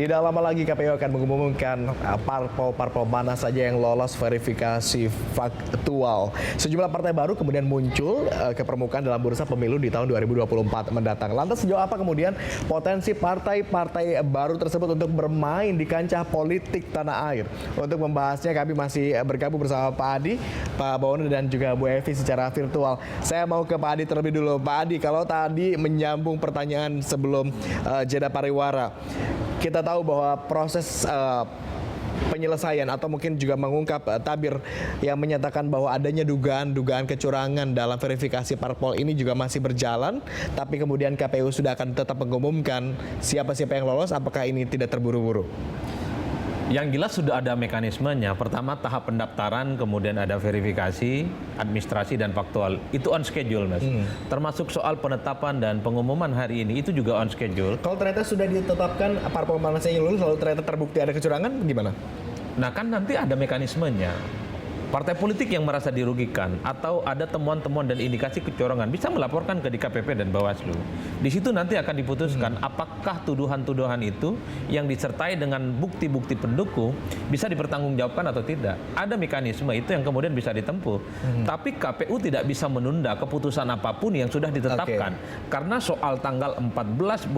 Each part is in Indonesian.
Tidak lama lagi KPU akan mengumumkan parpol-parpol mana saja yang lolos verifikasi faktual. Sejumlah partai baru kemudian muncul ke permukaan dalam bursa pemilu di tahun 2024 mendatang. Lantas sejauh apa kemudian potensi partai-partai baru tersebut untuk bermain di kancah politik tanah air? Untuk membahasnya kami masih bergabung bersama Pak Adi, Pak Bawono dan juga Bu Evi secara virtual. Saya mau ke Pak Adi terlebih dulu. Pak Adi, kalau tadi menyambung pertanyaan sebelum jeda pariwara, kita tahu bahwa proses penyelesaian atau mungkin juga mengungkap tabir yang menyatakan bahwa adanya dugaan kecurangan dalam verifikasi parpol ini juga masih berjalan, tapi kemudian KPU sudah akan tetap mengumumkan siapa-siapa yang lolos. Apakah ini tidak terburu-buru? Yang jelas sudah ada mekanismenya. Pertama tahap pendaftaran, kemudian ada verifikasi, administrasi dan faktual. Itu on schedule, Mas. Termasuk soal penetapan dan pengumuman hari ini itu juga on schedule. Kalau ternyata sudah ditetapkan parpol mana saja yang lulus, lalu ternyata terbukti ada kecurangan, gimana? Nah kan nanti ada mekanismenya. Partai politik yang merasa dirugikan atau ada temuan-temuan dan indikasi kecurangan bisa melaporkan ke DKPP dan Bawaslu. Di situ nanti akan diputuskan apakah tuduhan-tuduhan itu yang disertai dengan bukti-bukti pendukung bisa dipertanggungjawabkan atau tidak. Ada mekanisme itu yang kemudian bisa ditempuh. Tapi KPU tidak bisa menunda keputusan apapun yang sudah ditetapkan. Karena soal tanggal 14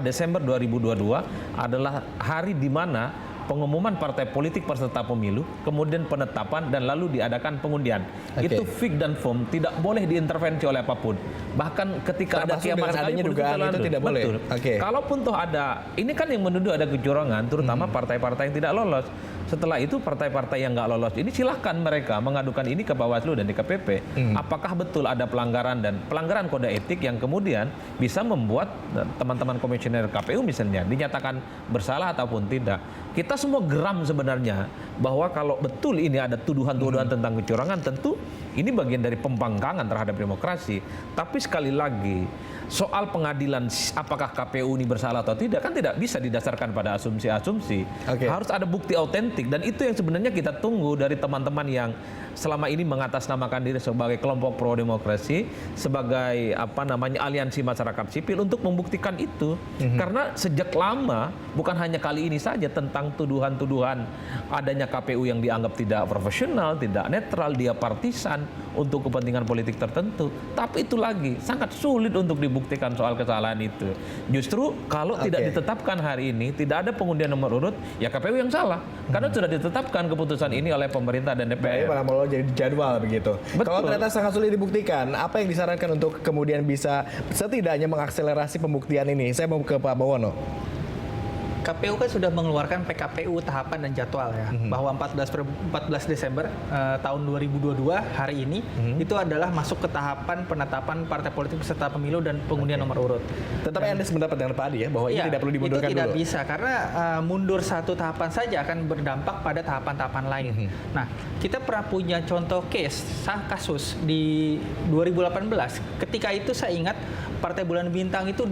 Desember 2022 adalah hari di mana pengumuman partai politik peserta pemilu, kemudian penetapan dan lalu diadakan pengundian. Itu fix dan firm, tidak boleh diintervensi oleh apapun. Bahkan ketika ada kiamat adanya dugaan itu tidak boleh. Kalaupun toh ada, ini kan yang menuduh ada kecurangan, terutama partai-partai yang tidak lolos. Setelah itu partai-partai yang nggak lolos ini silahkan mereka mengadukan ini ke Bawaslu dan DKPP. Apakah betul ada pelanggaran dan pelanggaran kode etik yang kemudian bisa membuat teman-teman komisioner KPU misalnya dinyatakan bersalah ataupun tidak. Kita semua geram sebenarnya bahwa kalau betul ini ada tuduhan-tuduhan tentang kecurangan, tentu ini bagian dari pembangkangan terhadap demokrasi. Tapi sekali lagi, soal pengadilan apakah KPU ini bersalah atau tidak kan tidak bisa didasarkan pada asumsi-asumsi. Harus ada bukti autentik dan itu yang sebenarnya kita tunggu dari teman-teman yang selama ini mengatasnamakan diri sebagai kelompok pro demokrasi, sebagai aliansi masyarakat sipil untuk membuktikan itu. Karena sejak lama bukan hanya kali ini saja tentang tuduhan-tuduhan adanya KPU yang dianggap tidak profesional, tidak netral, dia partisan untuk kepentingan politik tertentu. Tapi itu lagi sangat sulit untuk dibuktikan soal kesalahan itu. Justru kalau tidak ditetapkan hari ini, tidak ada pengundian nomor urut, ya KPU yang salah. Karena sudah ditetapkan keputusan ini oleh pemerintah dan DPR. Jadi jadwal begitu. Kalau ternyata sangat sulit dibuktikan, apa yang disarankan untuk kemudian bisa setidaknya mengakselerasi pembuktian ini? Saya mau ke Pak Bawono. KPU kan sudah mengeluarkan PKPU tahapan dan jadwal ya, bahwa 14 Desember tahun 2022 hari ini itu adalah masuk ke tahapan penetapan partai politik peserta pemilu dan pengundian nomor urut. Tetapi Anda sependapat dengan Pak Adi ya bahwa ini tidak perlu dimundurkan dulu. Itu tidak bisa karena mundur satu tahapan saja akan berdampak pada tahapan-tahapan lain. Nah, kita pernah punya contoh kasus di 2018. Ketika itu saya ingat Partai Bulan Bintang itu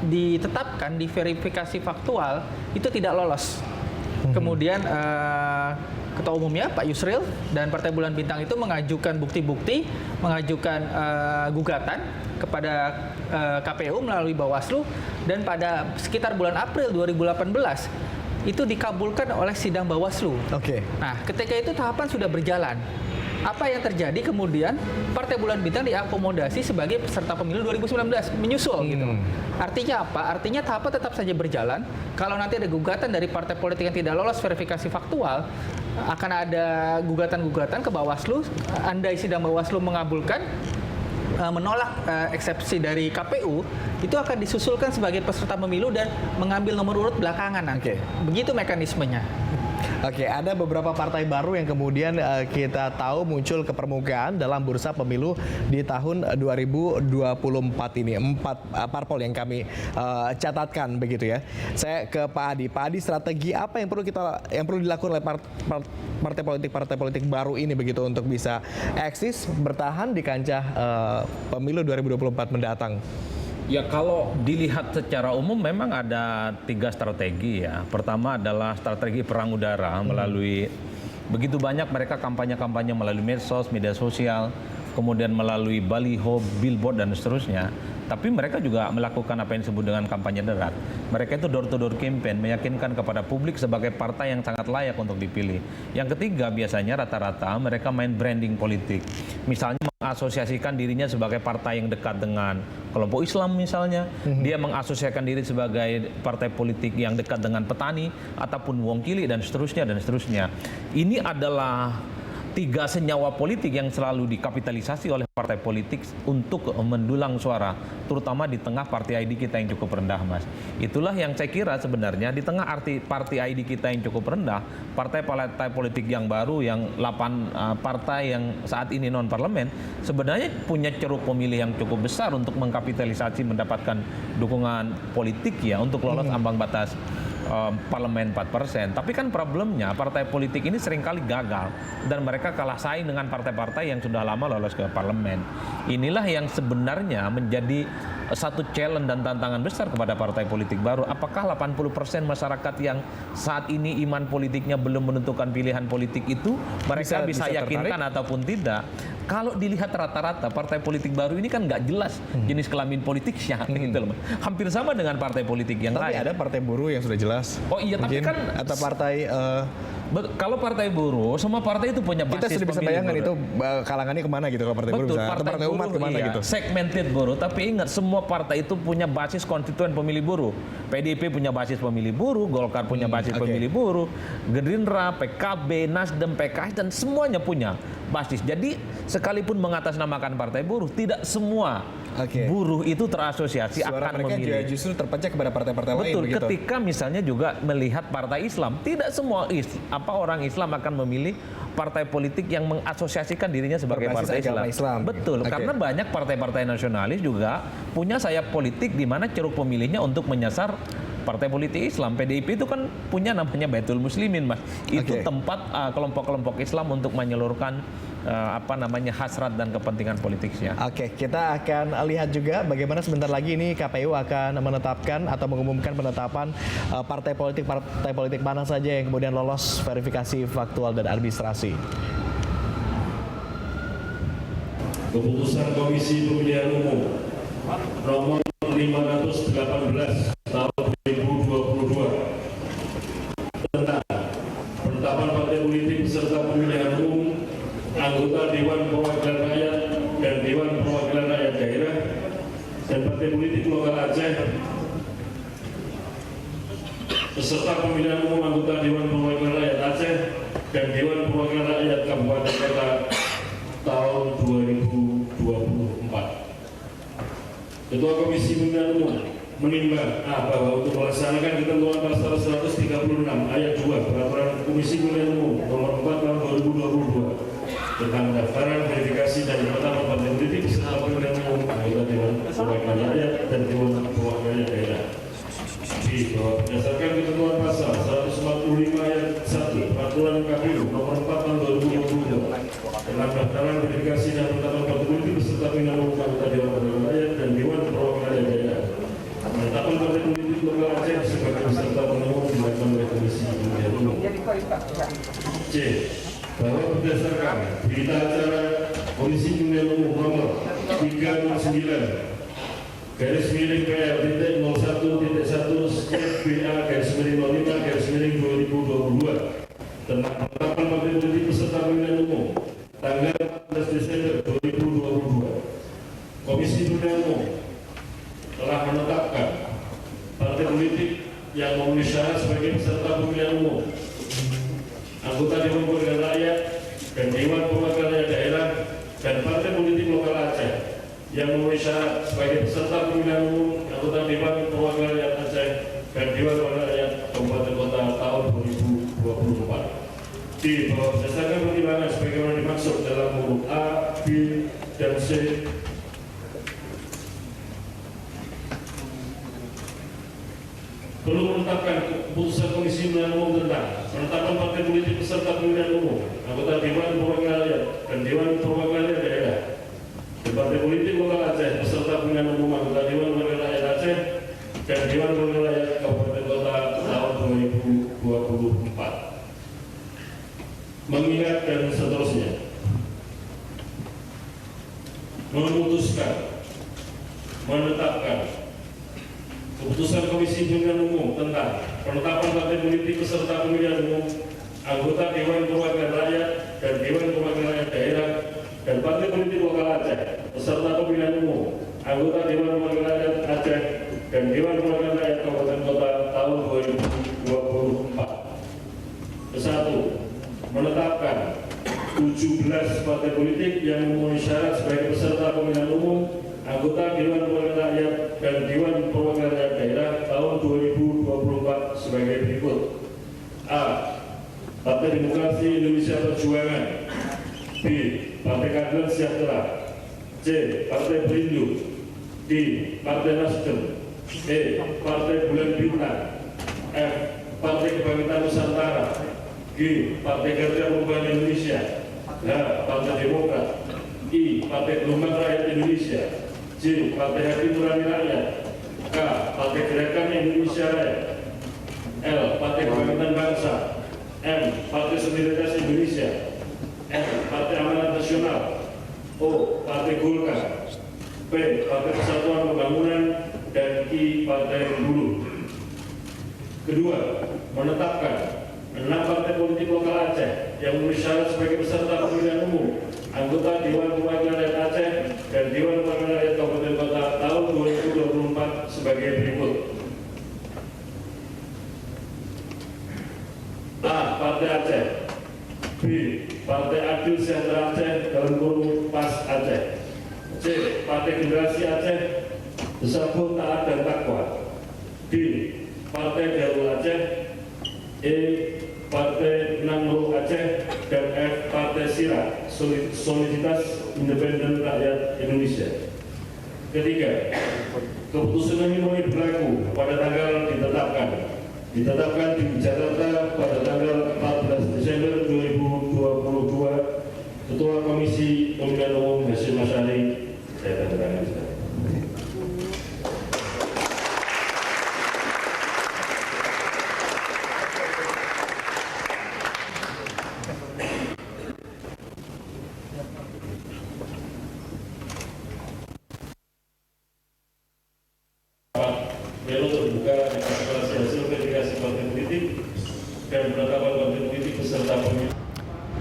ditetapkan di verifikasi faktual itu tidak lolos. Kemudian Ketua Umumnya Pak Yusril dan Partai Bulan Bintang itu mengajukan bukti-bukti, mengajukan gugatan kepada KPU melalui Bawaslu dan pada sekitar bulan April 2018 itu dikabulkan oleh sidang Bawaslu. Nah, ketika itu tahapan sudah berjalan. Apa yang terjadi kemudian Partai Bulan Bintang diakomodasi sebagai peserta pemilu 2019 menyusul gitu. Artinya apa? Artinya tahapan tetap saja berjalan. Kalau nanti ada gugatan dari partai politik yang tidak lolos verifikasi faktual, akan ada gugatan-gugatan ke Bawaslu. Andai sidang Bawaslu mengabulkan menolak eksepsi dari KPU, itu akan disusulkan sebagai peserta pemilu dan mengambil nomor urut belakangan nanti. Begitu mekanismenya. Ada beberapa partai baru yang kemudian kita tahu muncul ke permukaan dalam bursa pemilu di tahun 2024 ini. 4 parpol yang kami catatkan begitu ya. Saya ke Pak Adi. Pak Adi, strategi apa yang perlu dilakukan oleh partai politik baru ini begitu untuk bisa eksis bertahan di kancah pemilu 2024 mendatang? Ya kalau dilihat secara umum memang ada 3 strategi ya. Pertama adalah strategi perang udara melalui begitu banyak mereka kampanye-kampanye melalui medsos, media sosial, kemudian melalui baliho, billboard dan seterusnya. Tapi mereka juga melakukan apa yang disebut dengan kampanye darat. Mereka itu door-to-door campaign, meyakinkan kepada publik sebagai partai yang sangat layak untuk dipilih. Yang ketiga, biasanya rata-rata mereka main branding politik. Misalnya mengasosiasikan dirinya sebagai partai yang dekat dengan kelompok Islam misalnya. Dia mengasosiasikan diri sebagai partai politik yang dekat dengan petani ataupun wong cilik dan seterusnya dan seterusnya. Ini adalah 3 senyawa politik yang selalu dikapitalisasi oleh partai politik untuk mendulang suara, terutama di tengah partai ID kita yang cukup rendah, Mas. Itulah yang saya kira sebenarnya di tengah partai ID kita yang cukup rendah, partai-partai politik yang baru, yang 8 partai yang saat ini non-parlemen, sebenarnya punya ceruk pemilih yang cukup besar untuk mengkapitalisasi mendapatkan dukungan politik ya untuk lolos ambang batas parlemen 4%. Tapi kan problemnya partai politik ini seringkali gagal dan mereka kalah saing dengan partai-partai yang sudah lama lolos ke parlemen. Inilah yang sebenarnya menjadi satu challenge dan tantangan besar kepada partai politik baru. Apakah 80% masyarakat yang saat ini iman politiknya belum menentukan pilihan politik itu mereka bisa yakinkan ataupun tidak? Kalau dilihat rata-rata partai politik baru ini kan nggak jelas jenis kelamin politiknya, gitu loh. Hampir sama dengan partai politik yang lain. Tapi ada partai buruh yang sudah jelas. Oh iya, tapi kan atau partai kalau partai buruh, semua partai itu punya basis kita sudah bisa bayangkan itu kalangannya kemana gitu kalau partai buruh, atau partai umat kemana iya, gitu. Segmented buruh, tapi ingat semua partai itu punya basis konstituen pemilih buruh. PDIP punya basis pemilih buruh, Golkar punya basis pemilih buruh, Gerindra, PKB, Nasdem, PKS dan semuanya punya basis. Jadi sekalipun mengatasnamakan partai buruh, tidak semua buruh itu terasosiasi suara akan mereka memilih. Justru terpecah kepada partai-partai lain. Betul, begitu. ketika misalnya juga melihat partai Islam, tidak semua orang Islam akan memilih partai politik yang mengasosiasikan dirinya sebagai partai Islam. Betul, karena banyak partai-partai nasionalis juga punya sayap politik di mana ceruk pemilihnya untuk menyasar partai politik Islam. PDIP itu kan punya namanya Baitul Muslimin, Mas. Itu tempat kelompok-kelompok Islam untuk menyalurkan hasrat dan kepentingan politiknya. Oke, kita akan lihat juga bagaimana sebentar lagi ini KPU akan menetapkan atau mengumumkan penetapan partai politik mana saja yang kemudian lolos verifikasi faktual dan administrasi. Keputusan Komisi Pemilihan Umum nomor 518 tahun 2022 tentang penetapan partai politik beserta pemilihan umum anggota Dewan Perwakilan Rakyat dan Dewan Perwakilan Rakyat Daerah dan partai politik lokal Aceh beserta pemilihan umum anggota Dewan Perwakilan Rakyat Aceh dan Dewan Perwakilan Rakyat Kabupaten Kota tahun 2024. Ketua Komisi Pemilihan Umum menimbang bahwa untuk melaksanakan ketentuan pasal 136 ayat 2 Peraturan Komisi Pemilihan Umum nomor 4 tahun 2022 tentang pendaftaran, verifikasi dan penetapan partai politik beserta pemilihan umum anggota Dewan Perwakilan Rakyat dan Dewan Perwakilan Daerah. Bahwa berdasarkan ketentuan pasal 145 ayat 1 Peraturan KPU nomor 4 tahun 2022 tentang pendaftaran, verifikasi dan penetapan partai politik beserta pemilihan umum anggota Dewan Perwakilan Rakyat dan Dewan Perwakilan Daerah. Penetapan partai politik lokal Aceh sebagai peserta pemilu dilakukan oleh Komisi Pemilihan Umum. C. Bahwa berdasarkan berita acara Komisi Pemilihan Umum nomor 309/01.1/BA/05/2022 tentang penetapan partai politik peserta pemilihan umum tanggal 14 Desember 2022. Komisi Pemilihan Umum telah menetapkan partai politik yang memenuhi syarat sebagai peserta pemilihan umum anggota Dewan Perwakilan Rakyat dan Dewan Perwakilan Rakyat Daerah dan partai politik lokal Aceh yang memenuhi syarat sebagai peserta pemilihan umum anggota Dewan Perwakilan Rakyat Aceh dan Dewan Perwakilan Rakyat Kabupaten Kota tahun 2024. D. Bahwa berdasarkan pertimbangan sebagaimana dimaksud dalam huruf A, B, dan C perlu menetapkan keputusan Komisi Pemilihan Umum tentang penetapan partai politik peserta pemilihan umum anggota Dewan Perwakilan Rakyat dan Dewan Perwakilan Daerah dan partai politik lokal Aceh peserta pemilihan umum anggota Dewan Perwakilan Rakyat Aceh dan Dewan Perwakilan Rakyat Kabupaten Kota tahun 2024. Mengingat dan seterusnya memutuskan menetapkan keputusan Komisi Pemilihan Umum tentang penetapan partai politik peserta pemilihan umum, anggota Dewan Perwakilan Rakyat dan Dewan Perwakilan Rakyat Daerah dan partai politik lokal Aceh peserta pemilihan umum, anggota Dewan Perwakilan Rakyat Aceh dan Dewan Perwakilan Rakyat Kabupaten Kota tahun 2024. Kesatu, menetapkan 17 partai politik yang memenuhi syarat sebagai peserta pemilihan umum, anggota Dewan Perwakilan Rakyat dan Dewan Perwakilan Rakyat Daerah tahun 2024 sebagai berikut. A. Partai Demokrasi Indonesia Perjuangan. B. Partai Keadilan Sejahtera. C. Partai Perindo. D. Partai Nasdem. E. Partai Bulan Bintang. F. Partai Kebangkitan Nusantara. G. Partai Garda Perubahan Indonesia. H. Partai Demokrat. I. Partai Gelombang Rakyat Indonesia. J. Partai Hati Nurani Rakyat. K. Partai Gerakan Indonesia Raya. L. Partai Kebangkitan Bangsa. M. Partai Solidaritas Indonesia. N. Partai Amanat Nasional. O. Partai Golkar. P. Partai Persatuan Pembangunan. Dan I. Partai Buruh. Kedua, menetapkan 6 partai politik lokal Aceh yang memenuhi syarat sebagai peserta pemilihan umum, anggota Dewan Perwakilan Rakyat Aceh dan Dewan Perwakilan Rakyat Kabupaten Kota tahun 2024 sebagai berikut. A. Partai Aceh. B. Partai Adil Sejahtera Aceh dalam kurung PAS Aceh. C. Partai Generasi Aceh Bersambung Taat dan Takwa. D. Partai Darul Aceh. E. Partai Nangro Aceh. Dan F. Partai Sira Soliditas Independen Rakyat Indonesia. Ketiga, keputusan ini mulai berlaku pada tanggal ditetapkan di Jakarta pada tanggal 14 Desember 2022. Ketua Komisi Pemilihan Umum Hasyim Asyari, saya tanda tangan sekarang. Pleno terbuka rekapitulasi hasil verifikasi partai politik dan penetapan partai politik peserta pemilu.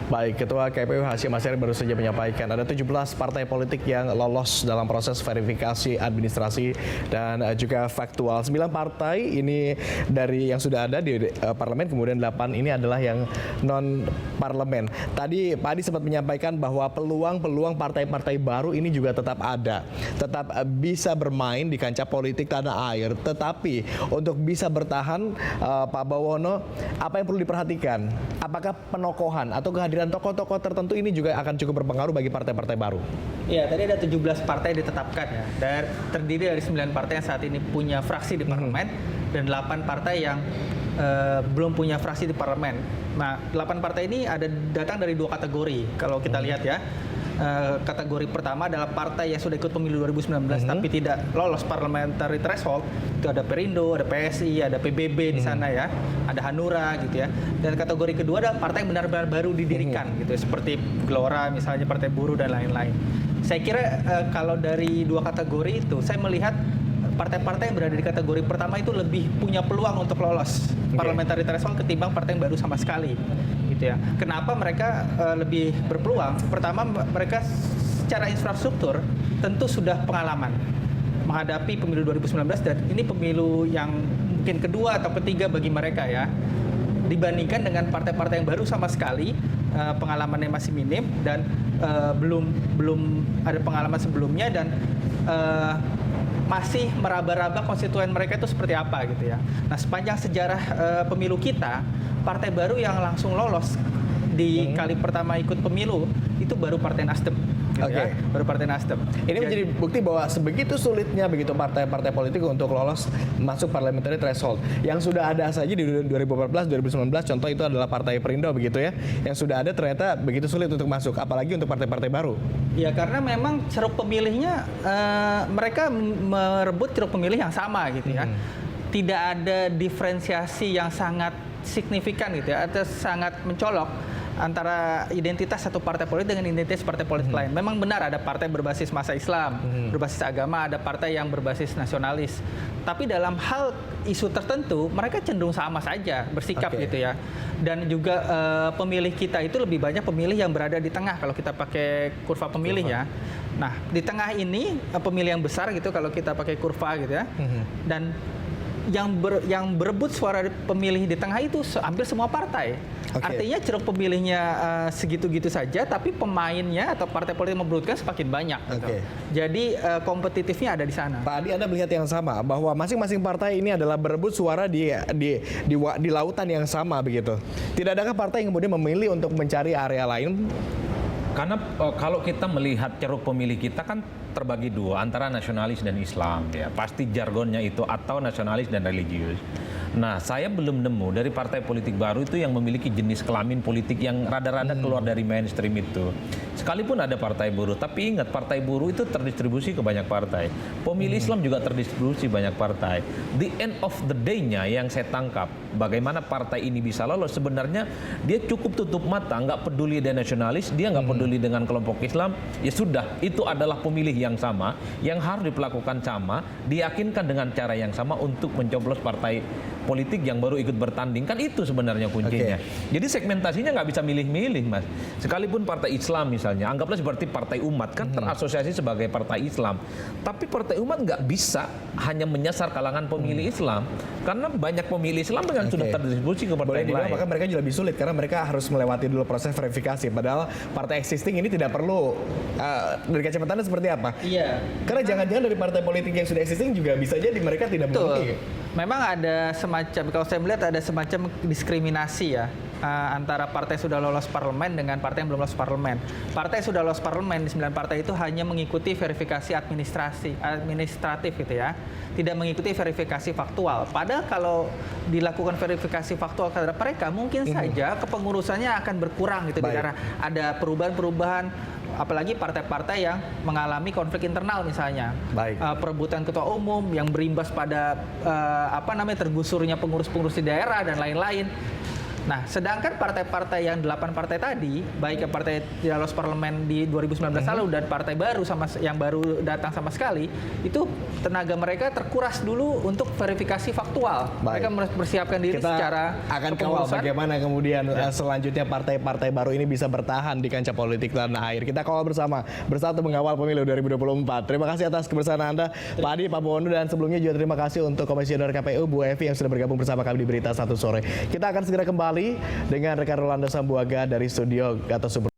Baik, Ketua KPU Hasyim Asyari baru saja menyampaikan ada 17 partai politik yang lolos dalam proses verifikasi administrasi dan juga faktual. 9 partai ini dari yang sudah ada di parlemen, kemudian 8 ini adalah yang non parlemen. Tadi Pak Adi sempat menyampaikan bahwa peluang partai-partai baru ini juga tetap ada, tetap bisa bermain di kancah politik tanah air. Tetapi untuk bisa bertahan, Pak Bawono, apa yang perlu diperhatikan? Apakah penokohan atau kehadiran tokoh-tokoh tertentu ini juga akan cukup berpengaruh bagi partai-partai baru? Ya, tadi ada 17 partai ditetapkan ya. Dan terdiri dari 9 partai yang saat ini punya fraksi di parlemen dan 8 partai yang belum punya fraksi di parlemen. Nah, 8 partai ini datang dari 2 kategori. Kalau kita lihat ya, kategori pertama adalah partai yang sudah ikut pemilu 2019 tapi tidak lolos parliamentary threshold. Itu ada Perindo, ada PSI, ada PBB di sana ya, ada Hanura gitu ya. Dan kategori kedua adalah partai yang benar-benar baru didirikan gitu ya, seperti Gelora misalnya, Partai Buruh dan lain-lain. Saya kira kalau dari 2 kategori itu, saya melihat partai-partai yang berada di kategori pertama itu lebih punya peluang untuk lolos parliamentary threshold ketimbang partai yang baru sama sekali, gitu ya. Kenapa mereka lebih berpeluang? Pertama, mereka secara infrastruktur tentu sudah pengalaman menghadapi pemilu 2019 dan ini pemilu yang mungkin kedua atau ketiga bagi mereka ya. Dibandingkan dengan partai-partai yang baru sama sekali, pengalamannya masih minim dan belum ada pengalaman sebelumnya dan masih meraba-raba konstituen mereka itu seperti apa gitu ya. Nah, sepanjang sejarah pemilu kita, partai baru yang langsung lolos di kali pertama ikut pemilu itu baru Partai Nasdem. Gitu ya, baru Partai Nasdem. Ini menjadi bukti bahwa sebegitu sulitnya begitu partai-partai politik untuk lolos masuk parliamentary threshold. Yang sudah ada saja di 2014, 2019, contoh itu adalah Partai Perindo begitu ya. Yang sudah ada ternyata begitu sulit untuk masuk, apalagi untuk partai-partai baru. Ya, karena memang ceruk pemilihnya mereka merebut ceruk pemilih yang sama gitu ya. Tidak ada diferensiasi yang sangat signifikan gitu ya, atau sangat mencolok antara identitas satu partai politik dengan identitas partai politik lain. Memang benar ada partai berbasis masa Islam, berbasis agama, ada partai yang berbasis nasionalis. Tapi dalam hal isu tertentu mereka cenderung sama saja bersikap gitu ya. Dan juga pemilih kita itu lebih banyak pemilih yang berada di tengah kalau kita pakai kurva pemilih ya. Nah, di tengah ini pemilih yang besar gitu kalau kita pakai kurva gitu ya. Dan yang berebut suara pemilih di tengah itu hampir semua partai. Artinya ceruk pemilihnya segitu-gitu saja, tapi pemainnya atau partai politik yang memberebutkan semakin banyak. Gitu. Jadi kompetitifnya ada di sana. Pak Adi, Anda melihat yang sama bahwa masing-masing partai ini adalah berebut suara di lautan yang sama begitu. Tidak adakah partai yang kemudian memilih untuk mencari area lain? Karena kalau kita melihat ceruk pemilih kita kan terbagi dua, antara nasionalis dan Islam ya. Pasti jargonnya itu, atau nasionalis dan religius. Nah, saya belum nemu dari partai politik baru itu yang memiliki jenis kelamin politik yang rada-rada keluar dari mainstream itu. Sekalipun ada partai buruh, tapi ingat partai buruh itu terdistribusi ke banyak partai. Pemilih Islam juga terdistribusi banyak partai. The end of the day-nya yang saya tangkap, bagaimana partai ini bisa lolos, sebenarnya dia cukup tutup mata, nggak peduli dia nasionalis, dia nggak peduli dengan kelompok Islam, ya sudah, itu adalah pemilih yang sama, yang harus diperlakukan sama, diyakinkan dengan cara yang sama untuk mencoblos partai politik yang baru ikut bertanding. Kan itu sebenarnya kuncinya. Jadi segmentasinya nggak bisa milih-milih, Mas. Sekalipun partai Islam misalnya, anggaplah seperti partai umat, kan terasosiasi sebagai partai Islam. Tapi partai umat nggak bisa hanya menyasar kalangan pemilih Islam, karena banyak pemilih Islam dengan sudah terdistribusi ke partai lain. Maka mereka juga lebih sulit, karena mereka harus melewati dulu proses verifikasi. Padahal partai existing ini tidak perlu. Dari kacamata Anda seperti apa? Iya. Karena jangan-jangan dari partai politik yang sudah existing juga bisa jadi mereka tidak memenuhi. Memang ada semacam, kalau saya melihat ada semacam diskriminasi ya antara partai yang sudah lolos parlemen dengan partai yang belum lolos parlemen. Partai yang sudah lolos parlemen di 9 partai itu hanya mengikuti verifikasi administratif gitu ya, tidak mengikuti verifikasi faktual. Padahal kalau dilakukan verifikasi faktual terhadap mereka, mungkin saja kepengurusannya akan berkurang gitu di daerah. Ada perubahan-perubahan, apalagi partai-partai yang mengalami konflik internal misalnya, perebutan ketua umum yang berimbas pada tergusurnya pengurus-pengurus di daerah dan lain-lain. Nah, sedangkan partai-partai yang 8 partai tadi, baik yang partai tidak lolos parlemen di 2019 lalu dan partai baru yang baru datang sama sekali, itu tenaga mereka terkuras dulu untuk verifikasi faktual. Mereka mempersiapkan diri secara akan kawal bagaimana kemudian selanjutnya partai-partai baru ini bisa bertahan di kancah politik tanah air. Kita kawal bersama, bersatu mengawal pemilu 2024. Terima kasih atas kebersamaan Anda, Pak Adi, Pak Bowono, dan sebelumnya juga terima kasih untuk Komisioner KPU Bu Evi yang sudah bergabung bersama kami di Berita 1 Sore. Kita akan segera kembali dengan rekan Rolando Sambuaga dari studio Gatot Subroto.